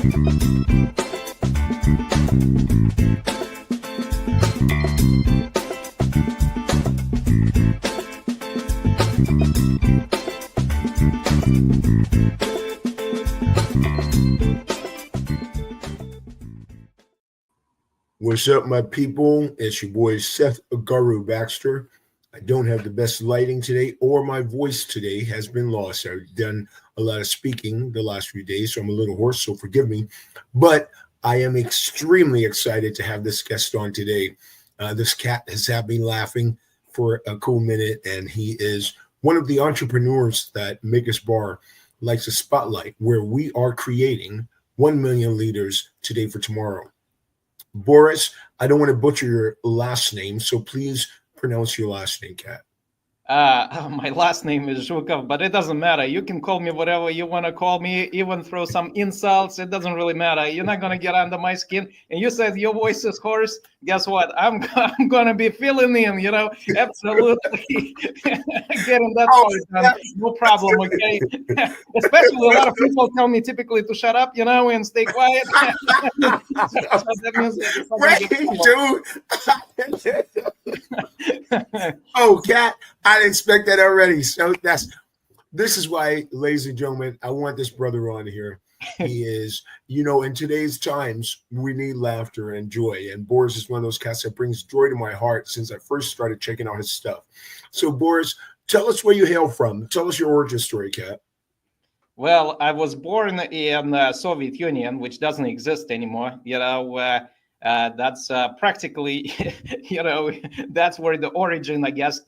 What's up, my people? It's your boy Seth Guru Baxter. I don't have the best lighting today, or my voice today has been lost. I've done a lot of speaking the last few days, so I'm a little hoarse, so forgive me. But I am extremely excited to have this guest on today. This cat has had me laughing for a cool minute, and he is one of the entrepreneurs that MakersBar likes to spotlight, where we are creating 1 million leaders today for tomorrow. Boris, I don't want to butcher your last name, so please pronounce your last name, Kat. My last name is Zhukov, but it doesn't matter. You can call me whatever you want to call me, even throw some insults. It doesn't really matter. You're not going to get under my skin. And you said your voice is hoarse. Guess what? I'm going to be filling in, absolutely. Getting that part done. No problem, okay? Especially a lot of people tell me typically to shut up, and stay quiet. So that means dude. Oh, Kat, I didn't expect that already. So this is why, ladies and gentlemen, I want this brother on here. He is, in today's times, we need laughter and joy. And Boris is one of those cats that brings joy to my heart since I first started checking out his stuff. So, Boris, tell us where you hail from. Tell us your origin story, Kat. Well, I was born in the Soviet Union, which doesn't exist anymore. That's practically, that's where the origin, I guess,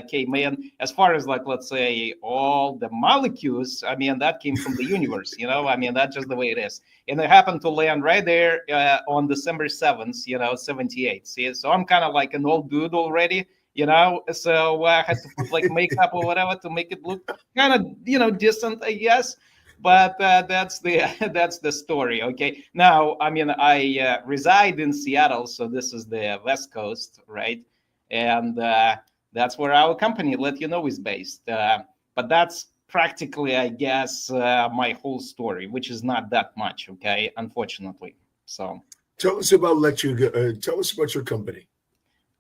came in. As far as let's say all the molecules, that came from the universe, that's just the way it is. And it happened to land right there on December 7th, 78. See, so I'm kind of like an old dude already, so I had to put makeup or whatever to make it look kind of, decent, I guess. But that's the story. Okay. Now, I reside in Seattle, so this is the West Coast, right? And that's where our company, LetYouKnow, is based. But that's practically, I guess, my whole story, which is not that much. Okay, unfortunately. So tell us about tell us about your company.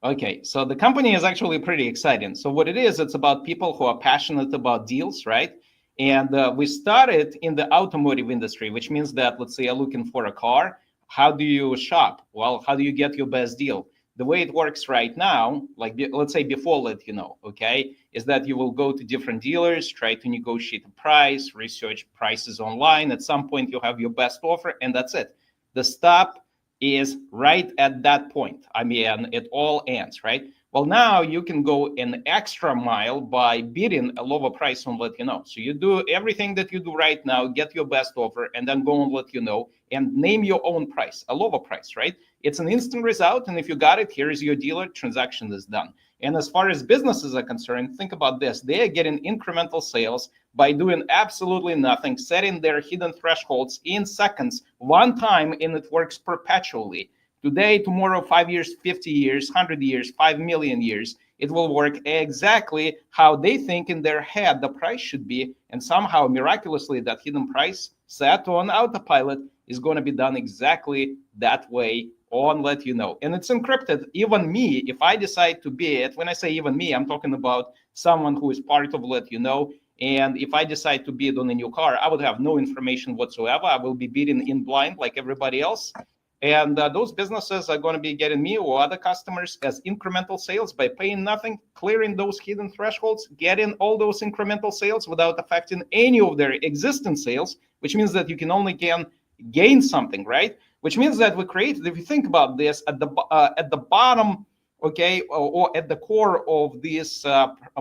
Okay, so the company is actually pretty exciting. So what it is, it's about people who are passionate about deals, right? And we started in the automotive industry, which means that, let's say you're looking for a car. How do you shop? Well, how do you get your best deal? The way it works right now, let's say before LetYouKnow, okay, is that you will go to different dealers, try to negotiate a price, research prices online. At some point, you have your best offer, and that's it. The stop is right at that point. It all ends, right? Well, now you can go an extra mile by bidding a lower price on LetYouKnow. So you do everything that you do right now, get your best offer, and then go on LetYouKnow and name your own price, a lower price, right? It's an instant result, and if you got it, here is your dealer, transaction is done. And as far as businesses are concerned, think about this. They are getting incremental sales by doing absolutely nothing, setting their hidden thresholds in seconds, one time, and it works perpetually. Today, tomorrow, 5 years, 50 years, 100 years, 5 million years, it will work exactly how they think in their head the price should be. And somehow, miraculously, that hidden price set on autopilot is going to be done exactly that way on LetYouKnow. And it's encrypted. Even me, if I decide to bid, when I say even me, I'm talking about someone who is part of LetYouKnow. And if I decide to bid on a new car, I would have no information whatsoever. I will be bidding in blind like everybody else. And those businesses are going to be getting me or other customers as incremental sales by paying nothing, clearing those hidden thresholds, getting all those incremental sales without affecting any of their existing sales, which means that you can only gain something, right? Which means that we created, if you think about this, at the bottom, okay, or at the core of this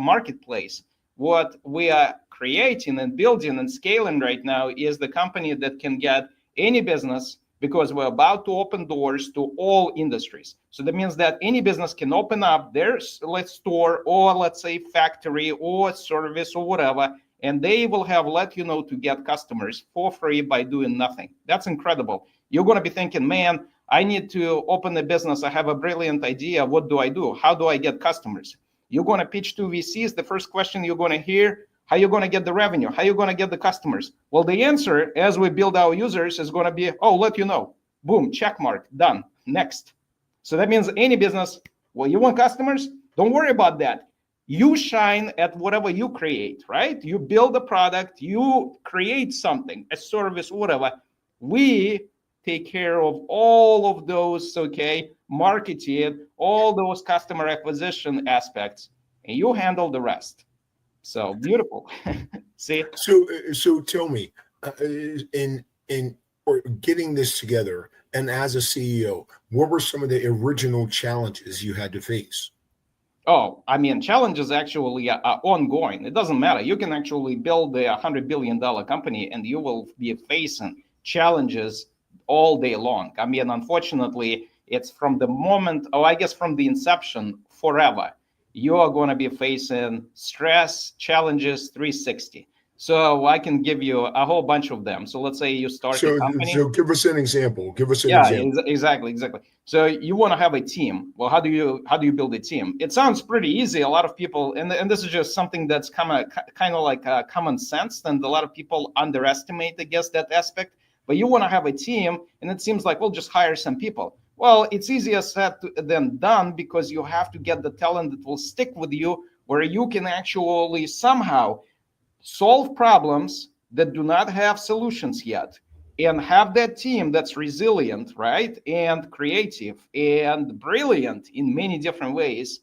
marketplace, what we are creating and building and scaling right now is the company that can get any business, because we're about to open doors to all industries. So that means that any business can open up their store or let's say factory or service or whatever, and they will have LetYouKnow to get customers for free by doing nothing. That's incredible. You're going to be thinking, man, I need to open a business. I have a brilliant idea. What do I do? How do I get customers? You're going to pitch to VCs. The first question you're going to hear, How are you going to get the revenue? How are you going to get the customers? Well, the answer as we build our users is going to be, oh, let you know. Boom, check mark, done, next. So that means any business, well, you want customers? Don't worry about that. You shine at whatever you create, right? You build a product, you create something, a service, whatever. We take care of all of those, okay, marketing, all those customer acquisition aspects, and you handle the rest. So beautiful. See? So tell me, in or getting this together, and as a CEO, what were some of the original challenges you had to face? Oh, I mean, challenges actually are ongoing. It doesn't matter. You can actually build a $100 billion company and you will be facing challenges all day long. I mean, unfortunately, it's from the moment, I guess from the inception forever, you are going to be facing stress, challenges 360. So I can give you a whole bunch of them. So let's say you start a company. So give us an example. Yeah, exactly. So you want to have a team. Well, how do you build a team? It sounds pretty easy. A lot of people, and this is just something that's kind of like common sense, and a lot of people underestimate, I guess, that aspect. But you want to have a team, and it seems like, well, just hire some people. Well, it's easier said than done, because you have to get the talent that will stick with you, where you can actually somehow solve problems that do not have solutions yet, and have that team that's resilient, right, and creative and brilliant in many different ways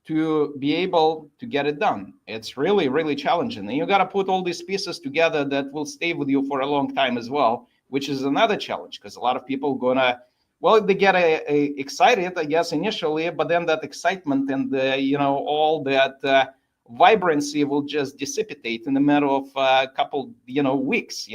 to be able to get it done. It's really, really challenging. And you got to put all these pieces together that will stay with you for a long time as well, which is another challenge, because a lot of people gonna, well, they get excited, I guess, initially, but then that excitement and all that vibrancy will just dissipate in a matter of a couple, weeks,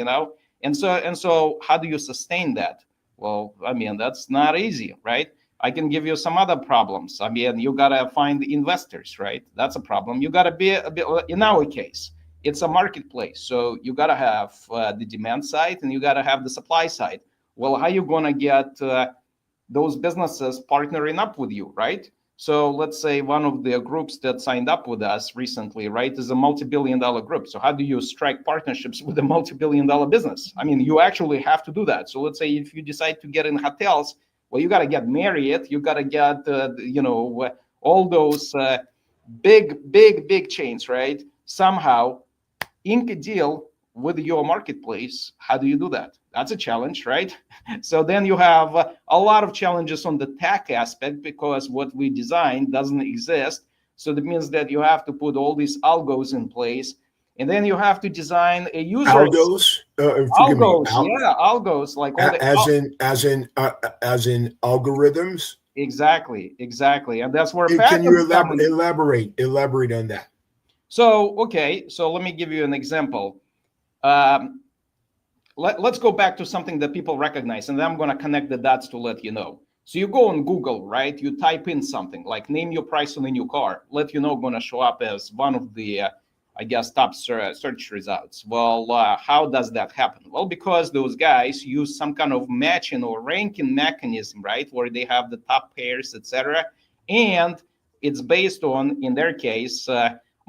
And so how do you sustain that? Well, I mean, that's not easy, right? I can give you some other problems. I mean, you gotta find investors, right? That's a problem. You gotta be a bit, in our case, it's a marketplace. So you gotta have the demand side and you gotta have the supply side. Well, how you gonna get those businesses partnering up with you, right? So let's say one of the groups that signed up with us recently, right, is a multi-billion-dollar group. So how do you strike partnerships with a multi-billion-dollar business? I mean, you actually have to do that. So let's say if you decide to get in hotels, well, you got to get Marriott, you got to get, all those big chains, right? Somehow ink a deal with your marketplace. How do you do that? That's a challenge, right? So then you have a lot of challenges on the tech aspect, because what we designed doesn't exist. So that means that you have to put all these algos in place, and then you have to design a user Algos, algos, like all the as in algorithms. Exactly, and that's where can you elaborate on that? So okay, so let me give you an example. Let's go back to something that people recognize, and then I'm going to connect the dots to let you know. So you go on Google, right? You type in something like name your price on a new car. Let you know going to show up as one of the, top search results. Well, how does that happen? Well, because those guys use some kind of matching or ranking mechanism, right? Where they have the top pairs, etc. And it's based on, in their case,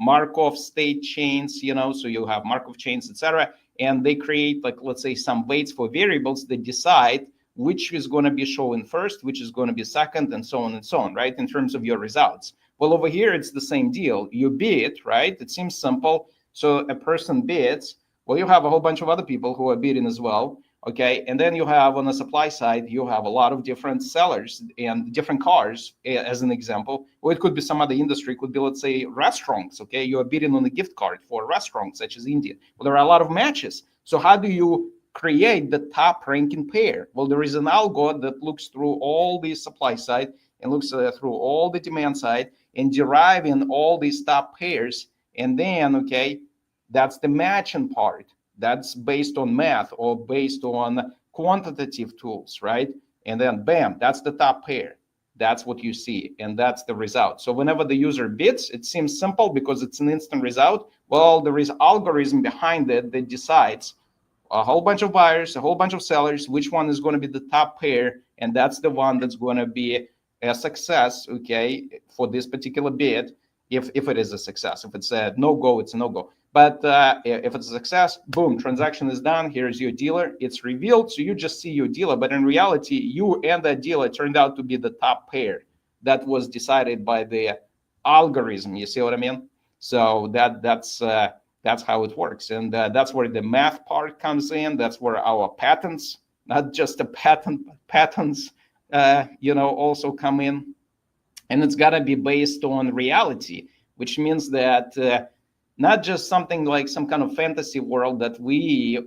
Markov state chains, so you have Markov chains, etc. And they create, like, let's say, some weights for variables that decide which is going to be shown first, which is going to be second, and so on, right? In terms of your results. Well, over here, it's the same deal. You bid, right? It seems simple. So a person bids. Well, you have a whole bunch of other people who are bidding as well. Okay, and then you have on the supply side, you have a lot of different sellers and different cars, as an example. Or it could be some other industry. It could be, let's say, restaurants. Okay, you are bidding on a gift card for restaurants such as India. Well, there are a lot of matches. So how do you create the top ranking pair? Well, there is an algo that looks through all the supply side and looks through all the demand side and deriving all these top pairs. And then, okay, that's the matching part. That's based on math or based on quantitative tools, right? And then bam, that's the top pair. That's what you see, and that's the result. So whenever the user bids, it seems simple because it's an instant result. Well, there is algorithm behind it that decides a whole bunch of buyers, a whole bunch of sellers, which one is going to be the top pair, and that's the one that's going to be a success, okay, for this particular bid, if it is a success. If it's a no-go, it's a no-go. But if it's a success, boom, transaction is done. Here's your dealer. It's revealed. So you just see your dealer. But in reality, you and that dealer turned out to be the top pair that was decided by the algorithm. You see what I mean? So that's how it works. And that's where the math part comes in. That's where our patents, not just a patent, but patents, also come in. And it's got to be based on reality, which means that not just something like some kind of fantasy world that we,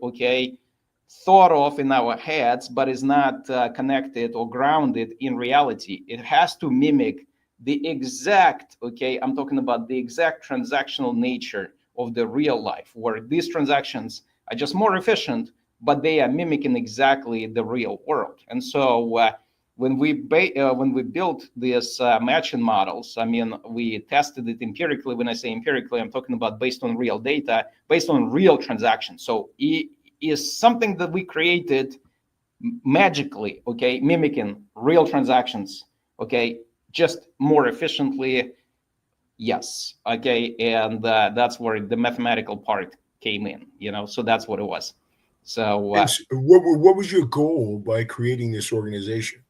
thought of in our heads, but is not connected or grounded in reality. It has to mimic the exact, I'm talking about the exact transactional nature of the real life, where these transactions are just more efficient, but they are mimicking exactly the real world. And so when we built these matching models, I mean, we tested it empirically. When I say empirically, I'm talking about based on real data, based on real transactions. So it is something that we created magically, mimicking real transactions, just more efficiently. Yes, and that's where the mathematical part came in, so that's what it was. So what was your goal by creating this organization?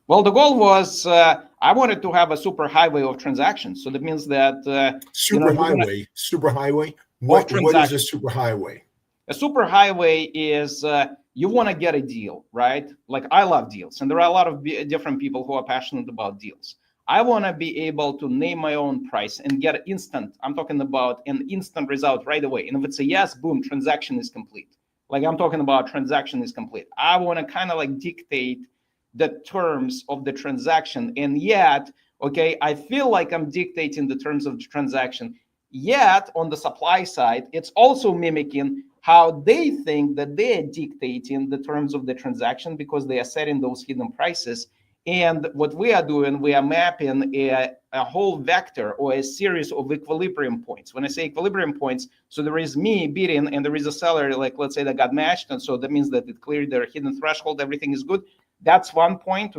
Well, the goal was I wanted to have a super highway of transactions. So that means that superhighway. What is a superhighway? A superhighway is you want to get a deal, right? Like I love deals, and there are a lot of different people who are passionate about deals. I want to be able to name my own price and get instant. I'm talking about an instant result right away. And if it's a yes, boom, transaction is complete. Like I'm talking about transaction is complete. I want to kind of like dictate the terms of the transaction, and yet I feel like I'm dictating the terms of the transaction, yet on the supply side it's also mimicking how they think that they're dictating the terms of the transaction because they are setting those hidden prices. And what we are doing, we are mapping a whole vector or a series of equilibrium points. When I say equilibrium points, so there is me bidding and there is a seller, like let's say that got matched, and so that means that it cleared their hidden threshold, everything is good. That's one point,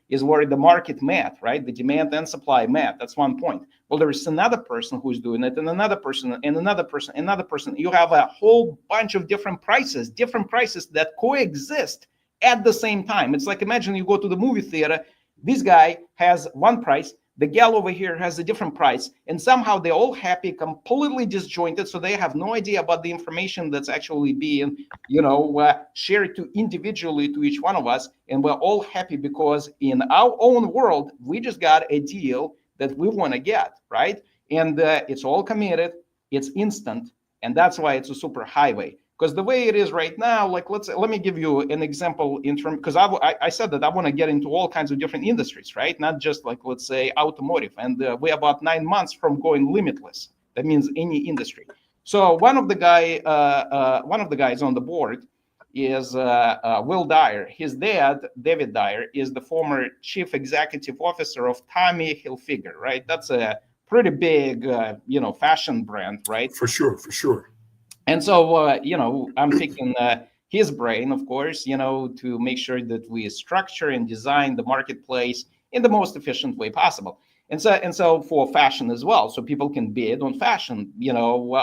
is where the market met, right? The demand and supply met. That's one point. Well, there is another person who's doing it, and another person, and another person, another person. You have a whole bunch of different prices that coexist at the same time. It's like, imagine you go to the movie theater. This guy has one price. The gal over here has a different price, and somehow they're all happy, completely disjointed, so they have no idea about the information that's actually being, shared to individually to each one of us, and we're all happy because in our own world, we just got a deal that we want to get, right? And it's all committed, it's instant, and that's why it's a super highway. Because the way it is right now, like let me give you an example in terms, because I said that I want to get into all kinds of different industries, right? Not just like, let's say, automotive. And we're about 9 months from going limitless. That means any industry. So one of the guys on the board is Will Dyer. His dad, David Dyer, is the former chief executive officer of Tommy Hilfiger, right? That's a pretty big, fashion brand, right? For sure. And so, I'm picking his brain, of course, to make sure that we structure and design the marketplace in the most efficient way possible. And so for fashion as well, so people can bid on fashion,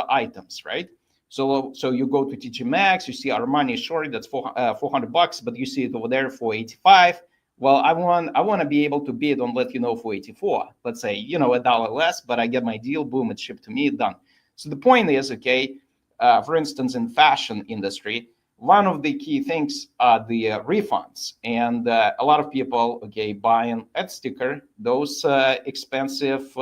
items, right? So you go to TJ Maxx, you see Armani short, that's $400, but you see it over there for 85. Well, I want to be able to bid on LetYouKnow for 84. Let's say, $1 less, but I get my deal, boom, it's shipped to me, done. So the point is, for instance, in fashion industry, one of the key things are the refunds, and a lot of people, buying ad sticker, those expensive,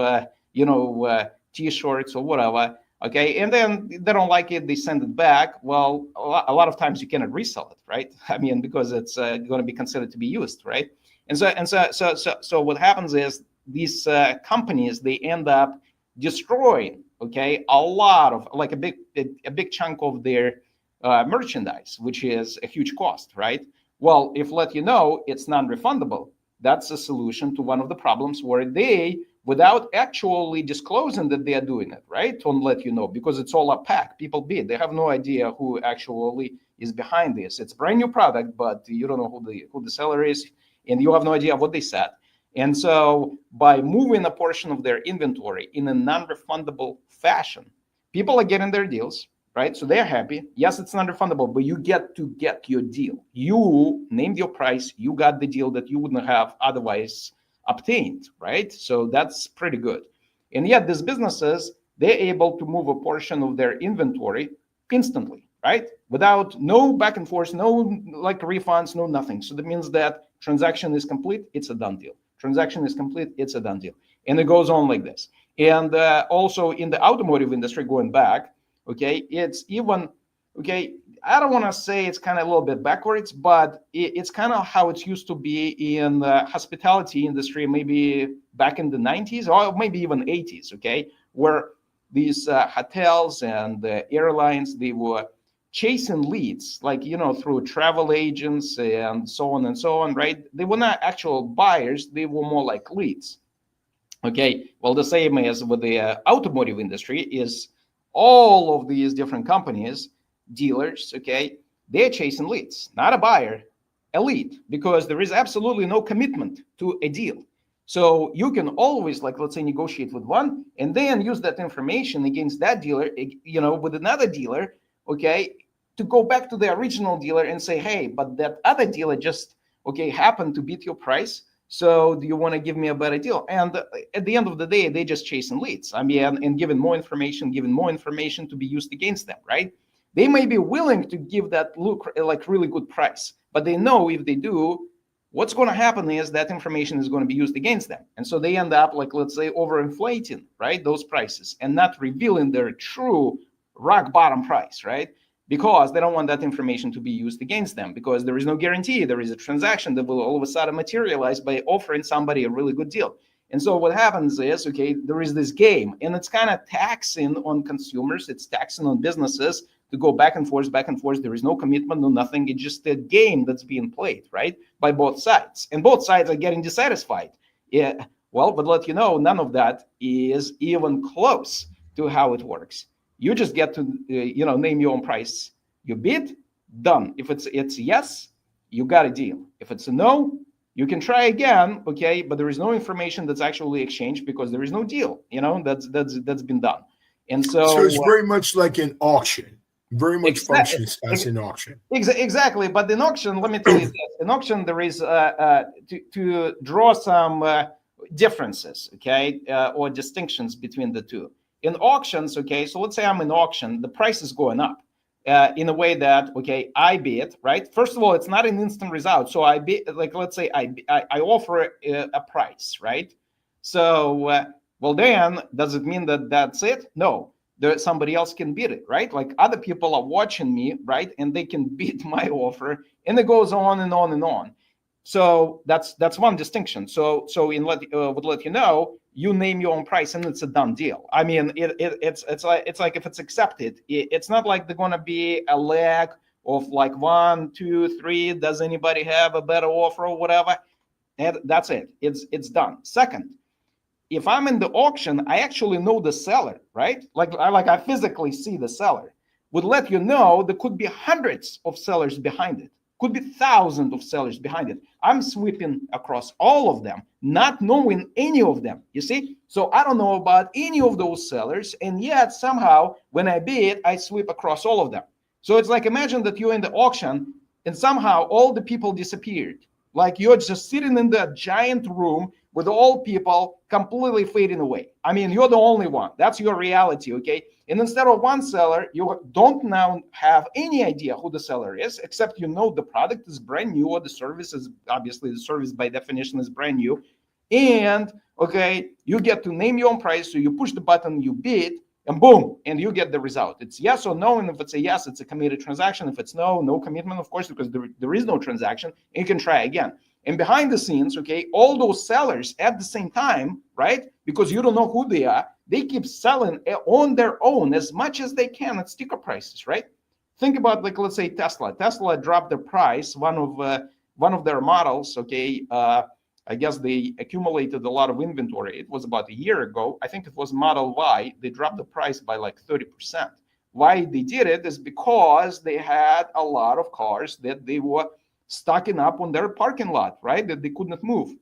T-shirts or whatever, and then they don't like it, they send it back. Well, a lot of times you cannot resell it, right? I mean, because it's going to be considered to be used, right? And so what happens is these companies, they end up destroying a lot of, like a big chunk of their merchandise, which is a huge cost, right? Well, if LetYouKnow, it's non-refundable, that's a solution to one of the problems where they, without actually disclosing that they are doing it, right, on LetYouKnow, because it's all opaque, people bid, they have no idea who actually is behind this. It's a brand new product, but you don't know who the seller is, and you have no idea what they said. And so by moving a portion of their inventory in a non-refundable fashion, People are getting their deals, right? So they're happy. Yes, it's non-refundable, but you get to get your deal. You named your price. You got the deal that you wouldn't have otherwise obtained, right? So that's pretty good. And yet these businesses, they're able to move a portion of their inventory instantly, right? Without no back and forth, no like refunds, no nothing. So that means that transaction is complete, it's a done deal. Transaction is complete, it's a done deal. And it goes on like this. And also in the automotive industry, going back, okay, it's even, okay, I don't want to say it's kind of a little bit backwards, but it's kind of how it used to be in the hospitality industry, maybe back in the 90s or maybe even 80s, okay, where these hotels and airlines, they were chasing leads, like, through travel agents and so on, right? They were not actual buyers, they were more like leads. Okay, well, the same as with the automotive industry is all of these different companies, dealers, okay, they're chasing leads, not a buyer, a lead, because there is absolutely no commitment to a deal. So you can always, like, let's say, negotiate with one and then use that information against that dealer, with another dealer, okay, to go back to the original dealer and say, hey, but that other dealer just, okay, happened to beat your price. So do you want to give me a better deal? And at the end of the day, they just chasing leads. I mean, and giving more information to be used against them, right? They may be willing to give that look like really good price, but they know if they do, what's going to happen is that information is going to be used against them. And so they end up, like, let's say, overinflating, right, those prices and not revealing their true rock bottom price, right? Because they don't want that information to be used against them, because there is no guarantee there is a transaction that will all of a sudden materialize by offering somebody a really good deal. And so what happens is, okay, there is this game, and it's kind of taxing on consumers, it's taxing on businesses to go back and forth. There is no commitment, no nothing. It's just a game that's being played, right, by both sides. And both sides are getting dissatisfied. Yeah, well, but let you know, none of that is even close to how it works. You just get to, name your own price. You bid, done. If it's yes, you got a deal. If it's a no, you can try again, okay? But there is no information that's actually exchanged because there is no deal, that's been done. And so it's very much like an auction. Very much functions as an auction. Exactly. But in auction, let me tell you this. In auction, there is to draw some differences, okay, or distinctions between the two. In auctions, okay, so let's say I'm in auction, the price is going up in a way that, okay, I bid, right? First of all, it's not an instant result. So I bid, like, let's say I offer a price, right? So, well, then, does it mean that that's it? No, somebody else can bid it, right? Like, other people are watching me, right? And they can bid my offer, and it goes on and on and on. So that's one distinction. So in would let you know, you name your own price and it's a done deal. I mean, it's like if it's accepted, it's not like they're gonna be a lag of like 1, 2, 3. Does anybody have a better offer or whatever? And that's it. It's done. Second, if I'm in the auction, I actually know the seller, right? Like I physically see the seller. Would let you know there could be hundreds of sellers behind it. Could be thousands of sellers behind it. I'm sweeping across all of them, not knowing any of them, you see? So I don't know about any of those sellers, and yet somehow when I bid, I sweep across all of them. So it's like, imagine that you're in the auction and somehow all the people disappeared. Like you're just sitting in that giant room with all people completely fading away. I mean, you're the only one. That's your reality, okay? And instead of one seller, you don't now have any idea who the seller is, except you know the product is brand new, or the service is, obviously the service by definition is brand new. And, okay, you get to name your own price, so you push the button, you bid, and boom, and you get the result. It's yes or no, and if it's a yes, it's a committed transaction. If it's no, no commitment, of course, because there is no transaction, and you can try again. And behind the scenes, okay, all those sellers at the same time, right, because you don't know who they are, they keep selling on their own as much as they can at sticker prices, right? Think about, like, let's say Tesla. Tesla dropped their price, one of their models, okay, I guess they accumulated a lot of inventory. It was about a year ago. I think it was Model Y. They dropped the price by like 30%. Why they did it is because they had a lot of cars that they were stocking up on their parking lot, right? That they could not move.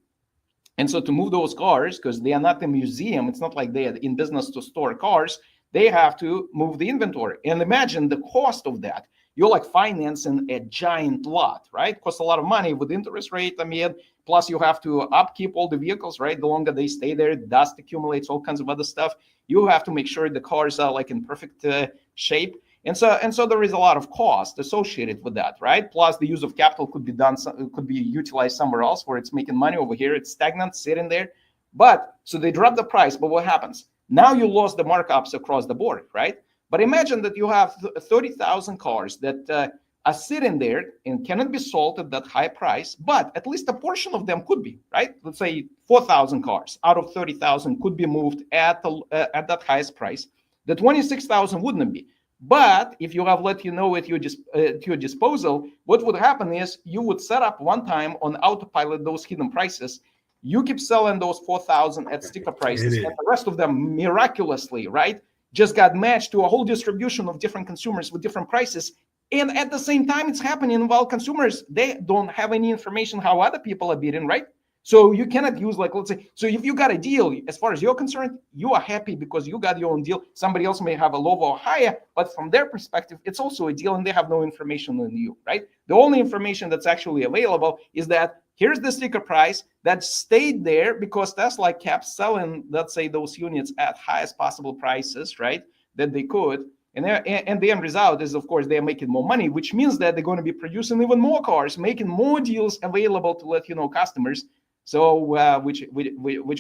And so to move those cars, because they are not a museum, it's not like they are in business to store cars. they have to move the inventory. And imagine the cost of that. You're like financing a giant lot, right? Costs a lot of money with interest rate. I mean, plus you have to upkeep all the vehicles, right? The longer they stay there, dust accumulates, all kinds of other stuff. You have to make sure the cars are like in perfect shape. And so there is a lot of cost associated with that, right? Plus the use of capital could be utilized somewhere else where it's making money. Over here, it's stagnant, sitting there. But so they drop the price, but what happens? Now you lost the markups across the board, right? But imagine that you have 30,000 cars that are sitting there and cannot be sold at that high price, but at least a portion of them could be, right? Let's say 4,000 cars out of 30,000 could be moved at that highest price. The 26,000 wouldn't be. But if you have LetYouKnow at your disposal, what would happen is you would set up one time on autopilot those hidden prices. You keep selling those 4,000 at sticker prices, and the rest of them miraculously, right, just got matched to a whole distribution of different consumers with different prices. And at the same time, it's happening while consumers, they don't have any information how other people are bidding, right? So you cannot use, like, let's say, so if you got a deal, as far as you're concerned, you are happy because you got your own deal. Somebody else may have a lower or higher, but from their perspective, it's also a deal and they have no information on you, right? The only information that's actually available is that here's the sticker price that stayed there because Tesla kept selling, let's say, those units at highest possible prices, right, that they could. And the end result is, of course, they're making more money, which means that they're going to be producing even more cars, making more deals available to LetYouKnow customers. So which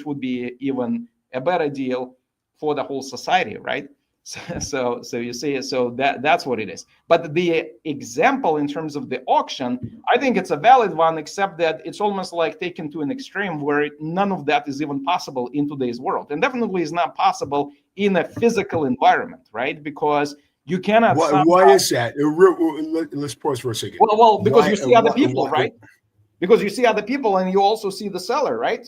would be even a better deal for the whole society, right? So you see, so that's what it is. But the example in terms of the auction, I think it's a valid one, except that it's almost like taken to an extreme where none of that is even possible in today's world, and definitely is not possible in a physical environment, right? Because you cannot. Why is that? Let's pause for a second. Well, because you see other people, right? Because you see other people and you also see the seller, right?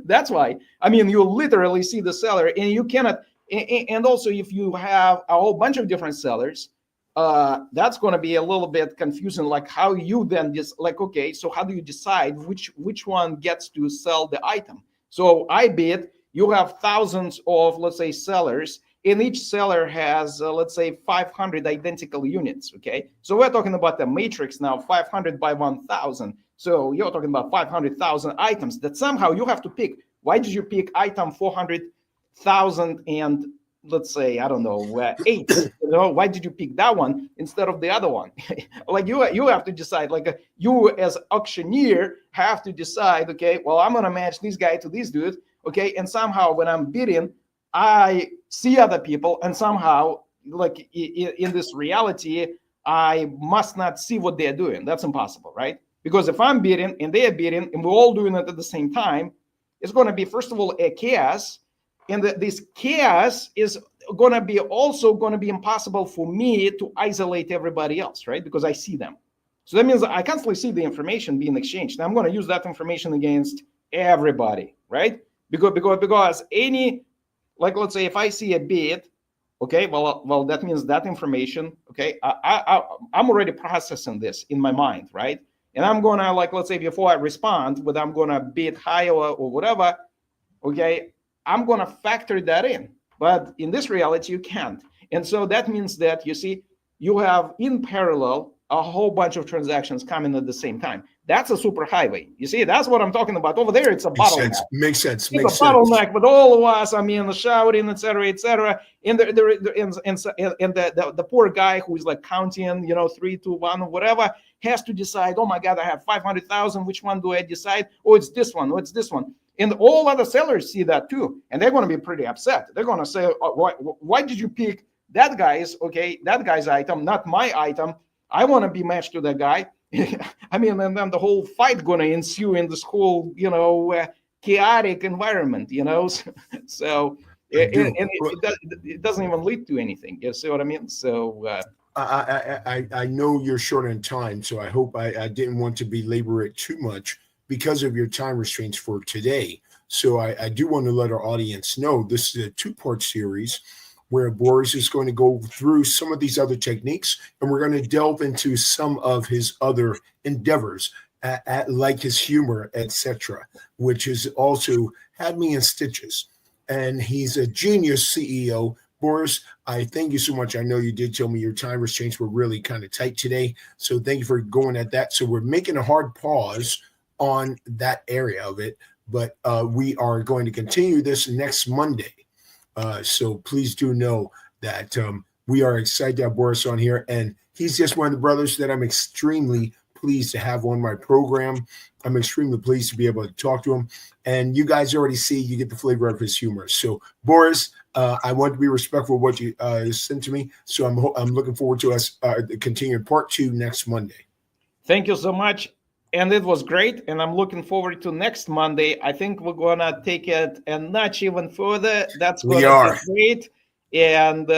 That's why. I mean, you literally see the seller, and you cannot. And also, if you have a whole bunch of different sellers, that's going to be a little bit confusing. Like how you then just like, okay, so how do you decide which one gets to sell the item? So I bid. You have thousands of, let's say, sellers, and each seller has, let's say, 500 identical units. Okay, so we're talking about the matrix now, 500 by 1,000. So you're talking about 500,000 items that somehow you have to pick. Why did you pick item 400,000 and let's say, I don't know, 8? You know, why did you pick that one instead of the other one? Like you have to decide. Like you as auctioneer have to decide. Okay, well, I'm gonna match this guy to this dude. Okay, and somehow when I'm bidding, I see other people, and somehow, like in this reality, I must not see what they're doing. That's impossible, right? Because if I'm bidding and they're bidding and we're all doing it at the same time, it's going to be, first of all, a chaos. And this chaos is going to be also going to be impossible for me to isolate everybody else, right? Because I see them. So that means I constantly see the information being exchanged. Now I'm going to use that information against everybody, right? Because any, like, let's say if I see a bid, okay, well, that means that information, okay, I'm already processing this in my mind, right? And I'm gonna, like, let's say before I respond, whether I'm gonna bid higher or whatever, okay, I'm gonna factor that in. But in this reality, you can't. And so that means that, you see, you have in parallel a whole bunch of transactions coming at the same time. That's a super highway. You see, that's what I'm talking about. Over there, it's a bottleneck. Makes sense. It's a bottleneck with all of us. I mean, shouting, et cetera, et cetera. And the poor guy who is like counting, 3, 2, 1, or whatever, has to decide. Oh my God, I have 500,000. Which one do I decide? Oh, it's this one. Oh, it's this one. And all other sellers see that too, and they're going to be pretty upset. They're going to say, oh, why did you pick that guy's item, not my item? I want to be matched to that guy. I mean, and then the whole fight going to ensue in this whole, chaotic environment, So it doesn't even lead to anything. You see what I mean? So I know you're short on time, so I hope I didn't want to belabor it too much because of your time restraints for today. So I do want to let our audience know this is a 2-part series where Boris is going to go through some of these other techniques, and we're going to delve into some of his other endeavors, like his humor, etc., which has also had me in stitches. And he's a genius CEO, Boris, I thank you so much. I know you did tell me your time restraints were really kind of tight today. So thank you for going at that. So we're making a hard pause on that area of it, but we are going to continue this next Monday. So please do know that we are excited to have Boris on here, and he's just one of the brothers that I'm extremely pleased to have on my program. I'm extremely pleased to be able to talk to him, and you guys already see, you get the flavor of his humor. So Boris, I want to be respectful of what you sent to me. So I'm looking forward to us continuing part 2 next Monday. Thank you so much. And it was great. And I'm looking forward to next Monday. I think we're going to take it a notch even further. That's going to be great. And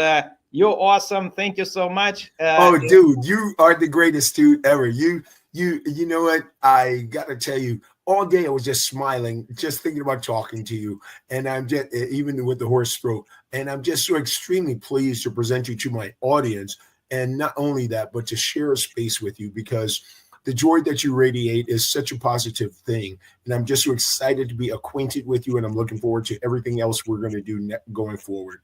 you're awesome. Thank you so much. Dude, you are the greatest dude ever. You know what? I got to tell you, all day I was just smiling, just thinking about talking to you. And I'm just, even with the hoarse throat, and I'm just so extremely pleased to present you to my audience. And not only that, but to share a space with you, because the joy that you radiate is such a positive thing. And I'm just so excited to be acquainted with you. And I'm looking forward to everything else we're going to do going forward.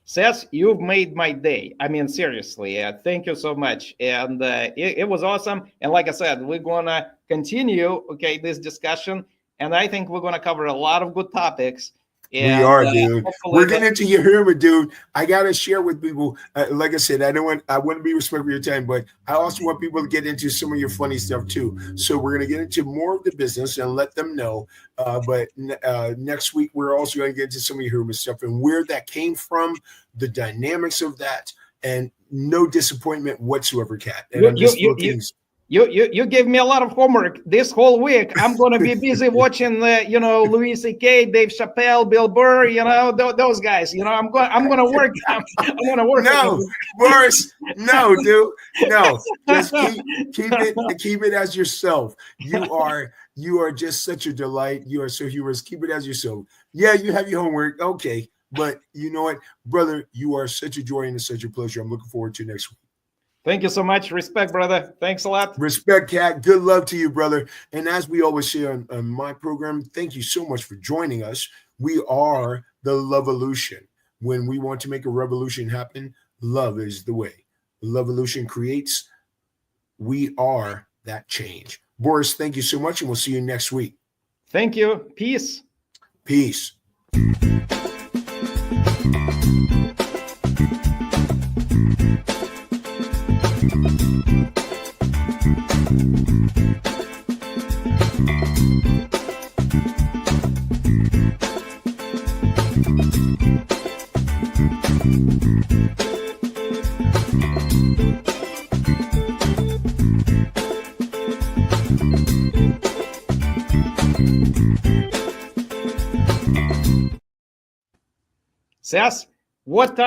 Seth, you've made my day. I mean, seriously, thank you so much. And it was awesome. And like I said, we're going to continue, this discussion. And I think we're going to cover a lot of good topics. And, we are, dude. We're getting into your humor, dude. I gotta share with people. Like I said, I wouldn't be respectful of your time, but I also want people to get into some of your funny stuff too. So we're gonna get into more of the business and let them know. But next week we're also gonna get into some of your humor stuff and where that came from, the dynamics of that, and no disappointment whatsoever, Kat. And I'm just looking. You gave me a lot of homework this whole week. I'm going to be busy watching, Louis C.K., Dave Chappelle, Bill Burr, those guys. I'm going to work. I'm going to work. No, Boris, no, dude, no. Just keep it as yourself. You are just such a delight. You are so humorous. Keep it as yourself. Yeah, you have your homework. Okay, but you know what, brother? You are such a joy and such a pleasure. I'm looking forward to next week. Thank you so much. Respect, brother. Thanks a lot. Respect, Kat. Good love to you, brother. And as we always say on my program, thank you so much for joining us. We are the Lovolution. When we want to make a revolution happen, love is the way. Lovolution creates. We are that change. Boris, thank you so much, and we'll see you next week. Thank you. Peace. Peace. Seth, what time?